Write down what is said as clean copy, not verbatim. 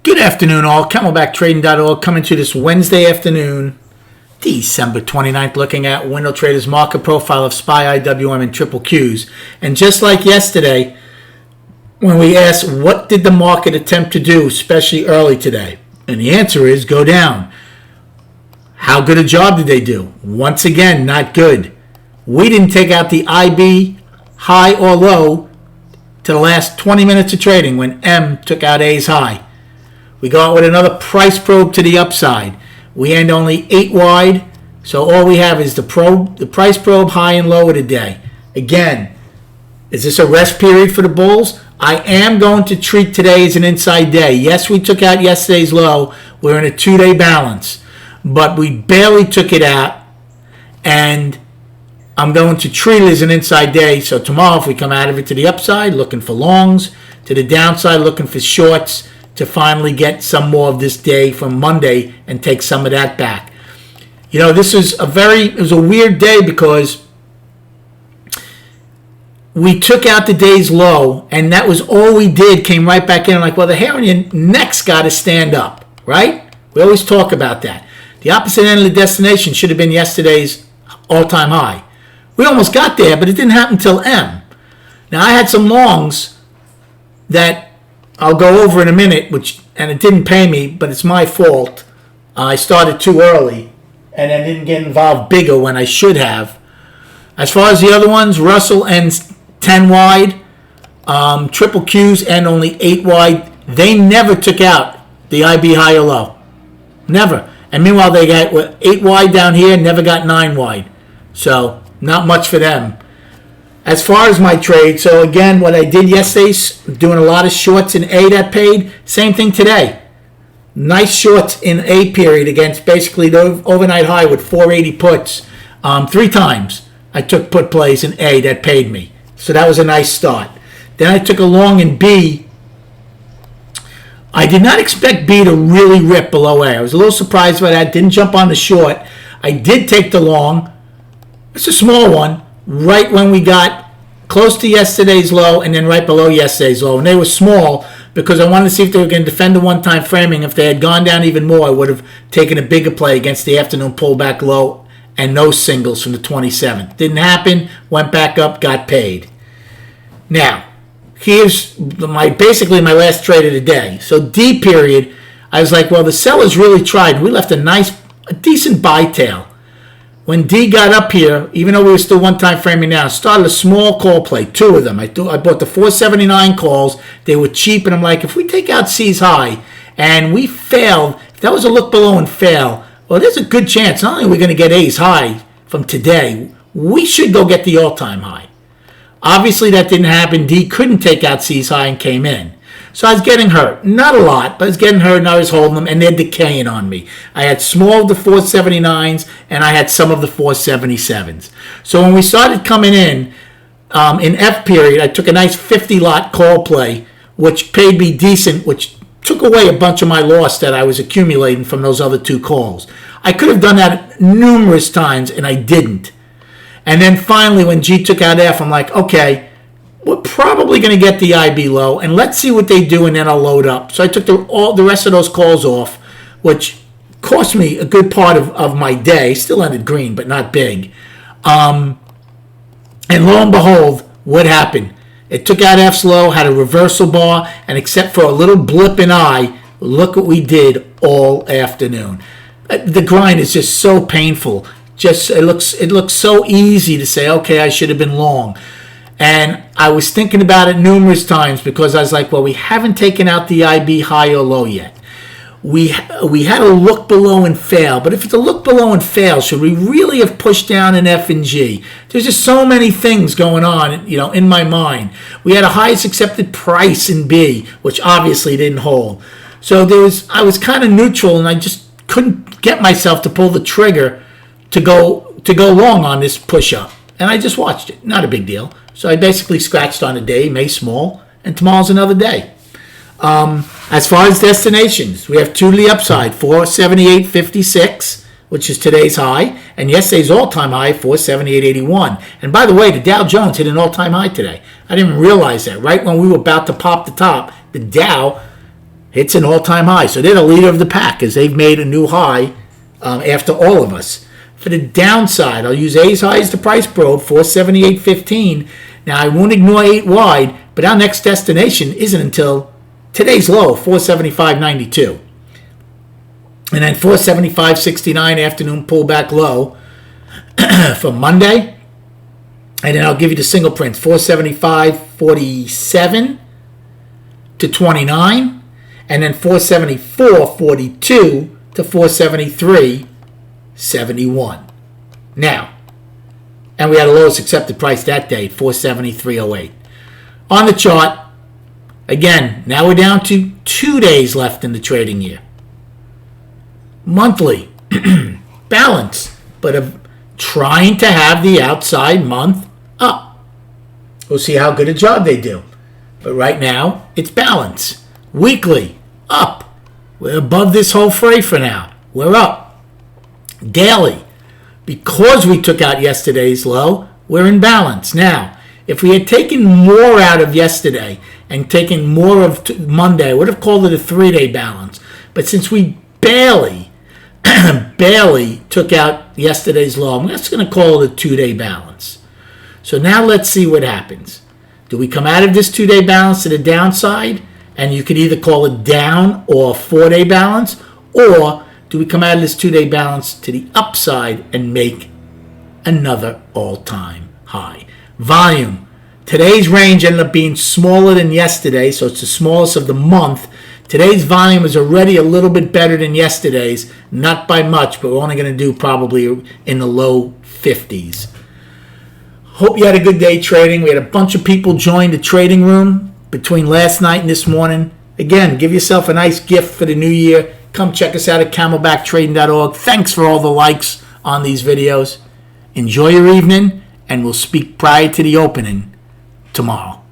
Good afternoon, all. CamelbackTrading.org coming to this Wednesday afternoon, December 29th, looking at Window Trader's market profile of SPY, IWM, and triple Qs. And just like yesterday, when we asked what did the market attempt to do, especially early today, and the answer is go down. How good a job did they do? Once again, not good. We didn't take out the IB high or low to the last 20 minutes of trading when M took out A's high. We go out with another price probe to the upside. We end only 8 wide, so all we have is the price probe high and low of the day. Again, is this a rest period for the Bulls? I am going to treat today as an inside day. Yes, we took out yesterday's low. We're in a 2-day balance, but we barely took it out, and I'm going to treat it as an inside day. So tomorrow, if we come out of it to the upside, looking for longs, to the downside, looking for shorts, to finally get some more of this day from Monday and take some of that back. You know, this is it was a weird day because we took out the day's low, and that was all we did, came right back in. I'm like, well, the hair on your neck's got to stand up, right? We always talk about that. The opposite end of the destination should have been yesterday's all-time high. We almost got there, but it didn't happen until M. Now, I had some longs that I'll go over in a minute, and it didn't pay me, but it's my fault. I started too early, and I didn't get involved bigger when I should have. As far as the other ones, Russell ends 10 wide, triple Qs end only 8 wide. They never took out the IB high or low. Never. And meanwhile, they got 8 wide down here, never got 9 wide. So, not much for them. As far as my trade, so again, what I did yesterday, doing a lot of shorts in A that paid, same thing today. Nice shorts in A period against basically the overnight high with 480 puts. 3 times I took put plays in A that paid me. So that was a nice start. Then I took a long in B. I did not expect B to really rip below A. I was a little surprised by that. Didn't jump on the short. I did take the long. It's a small one. Right when we got close to yesterday's low and then right below yesterday's low. And they were small because I wanted to see if they were going to defend the one-time framing. If they had gone down even more, I would have taken a bigger play against the afternoon pullback low and no singles from the 27th. Didn't happen. Went back up, got paid. Now, here's basically my last trade of the day. So D period, I was like, well, the sellers really tried. We left a decent buy tail. When D got up here, even though we were still one-time framing now, started a small call play, 2 of them. I bought the 479 calls. They were cheap, and I'm like, if we take out C's high and we fail, if that was a look below and fail, well, there's a good chance not only are we going to get A's high from today, we should go get the all-time high. Obviously, that didn't happen. D couldn't take out C's high and came in. So I was getting hurt. Not a lot, but I was getting hurt and I was holding them, and they're decaying on me. I had small of the 479s, and I had some of the 477s. So when we started coming in F period, I took a nice 50-lot call play, which paid me decent, which took away a bunch of my loss that I was accumulating from those other 2 calls. I could have done that numerous times, and I didn't. And then finally, when G took out F, I'm like, okay, we're probably going to get the IB low, and let's see what they do, and then I'll load up. So I took the rest of those calls off, which cost me a good part of my day. Still ended green, but not big. And lo and behold, what happened? It took out F's low, had a reversal bar, and except for a little blip in I, look what we did all afternoon. The grind is just so painful. It looks so easy to say, okay, I should have been long. And I was thinking about it numerous times because I was like, well, we haven't taken out the IB high or low yet. We had a look below and fail. But if it's a look below and fail, should we really have pushed down in F and G? There's just so many things going on, in my mind. We had a highest accepted price in B, which obviously didn't hold. So I was kind of neutral, and I just couldn't get myself to pull the trigger to go long on this push-up. And I just watched it. Not a big deal. So I basically scratched on a day, May small, and tomorrow's another day. As far as destinations, we have 2 to the upside, 478.56, which is today's high, and yesterday's all-time high, 478.81. And by the way, the Dow Jones hit an all-time high today. I didn't even realize that. Right when we were about to pop the top, the Dow hits an all-time high. So they're the leader of the pack as they've made a new high after all of us. For the downside, I'll use A's high as the price probe, 478.15. Now, I won't ignore 8 wide, but our next destination isn't until today's low, 475.92. And then 475.69 afternoon pullback low for Monday. And then I'll give you the single prints, 475.47 to 29. And then 474.42 to 473.71. Now, and we had the lowest accepted price that day, 473.08. On the chart, again, now we're down to 2 days left in the trading year. Monthly, balance, but trying to have the outside month up. We'll see how good a job they do. But right now, it's balance. Weekly, up. We're above this whole fray for now. We're up. Daily, because we took out yesterday's low, we're in balance. Now, if we had taken more out of yesterday and taken more of Monday, I would have called it a 3-day balance. But since we barely took out yesterday's low, I'm just going to call it a 2-day balance. So now let's see what happens. Do we come out of this 2-day balance to the downside, and you could either call it down or a 4-day balance, or do we come out of this 2-day balance to the upside and make another all-time high? Volume. Today's range ended up being smaller than yesterday, so it's the smallest of the month. Today's volume is already a little bit better than yesterday's, not by much, but we're only going to do probably in the low 50s. Hope you had a good day trading. We had a bunch of people join the trading room between last night and this morning. Again, give yourself a nice gift for the new year. Come check us out at camelbacktrading.org. Thanks for all the likes on these videos. Enjoy your evening, and we'll speak prior to the opening tomorrow.